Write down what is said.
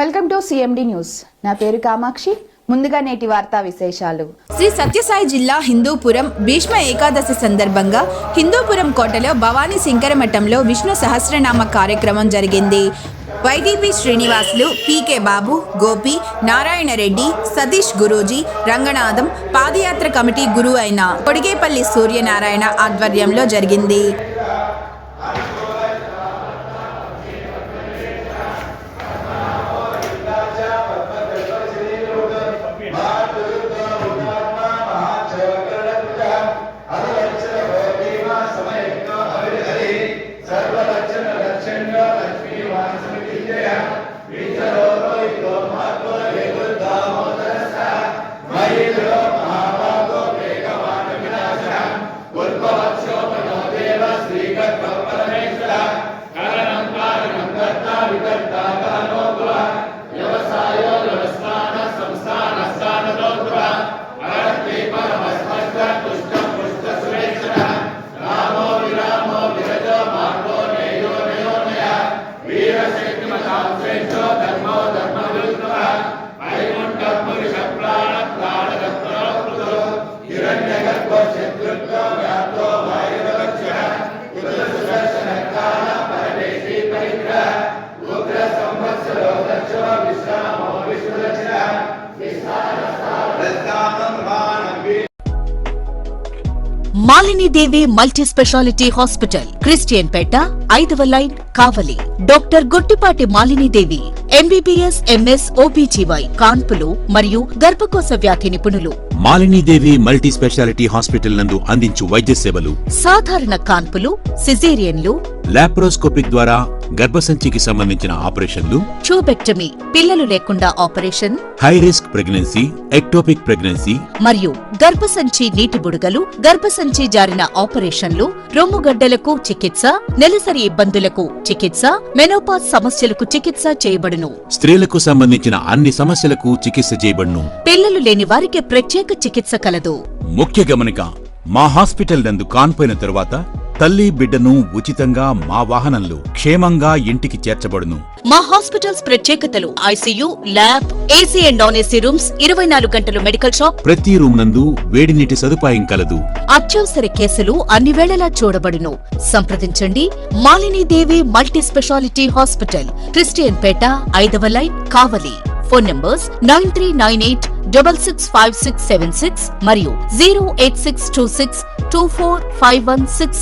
Welcome to CMD news. నా పేరు కామాక్షి. ముందుగా నేటి వార్తా విశేషాలు. శ్రీ సత్యసాయి జిల్లా హిందూపురం భీష్మ ఏకాదశి సందర్భంగా హిందూపురం కోటలో భవానీ శంకరమఠంలో విష్ణు సహస్రనామ కార్యక్రమం జరిగింది. వైటీపీ శ్రీనివాసులు, పీకే బాబు, గోపి, నారాయణ రెడ్డి, సతీష్ గురూజీ, రంగనాథం, పాదయాత్ర కమిటీ గురువు అయిన కొడిగేపల్లి సూర్యనారాయణ ఆధ్వర్యంలో జరిగింది. Malinidevi multi speciality hospital, Christian Peta, 5వ line, Kavali. Doctor Gottipati Malinidevi, MBBS, MS, OBGY, కాన్పులు మరియు గర్భకోశ వ్యాధి నిపుణులు. మాలినీదేవి మల్టీ స్పెషాలిటీ హాస్పిటల్ నందు అందించు వైద్య సేవలు: సాధారణ కాన్పులు, సిజేరియన్లు, లాప్రోస్కోపిక్ ద్వారా గర్భసంచికి సంబంధించిన ఆపరేషన్లు, ట్యూబెక్టమీ, పిల్లలు లేకుండా operation, high risk pregnancy, ectopic pregnancy మరియు గర్భసంచి నీటి బుడగలు, గర్భసంచి జారిన ఆపరేషన్లు, రొమ్ముగడ్డలకు చికిత్స, నెలసరి ఇబ్బందులకు చికిత్స, మెనోపాజ్ సమస్యలకు చికిత్స చేయబడును. స్త్రీలకు సంబంధించిన అన్ని సమస్యలకు చికిత్స చేయబడును. పిల్లలు లేని వారికి ప్రత్యేక చికిత్స కలదు. ముఖ్య గమనిక: మా హాస్పిటల్ నందు కాన్పోయిన తరువాత తల్లి బిడ్డను ఉచితంగా మా వాహనంలో క్షేమంగా ఇంటికి చేర్చబడును. మా హాస్పిటల్స్ ప్రత్యేకతలు: ICU, lab, AC and non AC rooms, 24 గంటలు మెడికల్ షాప్, ప్రతి రూమ్ నందు వేడి నీటి సదుపాయం కలదు. అత్యవసర కేసులు అన్ని వేళలా చూడబడును. సంప్రదించండి. Malinidevi multi speciality hospital, Christian Peta, 5వ లైన్, కావలి. ఫోన్ నంబర్స్ 9398665676 మరియు 08626245166.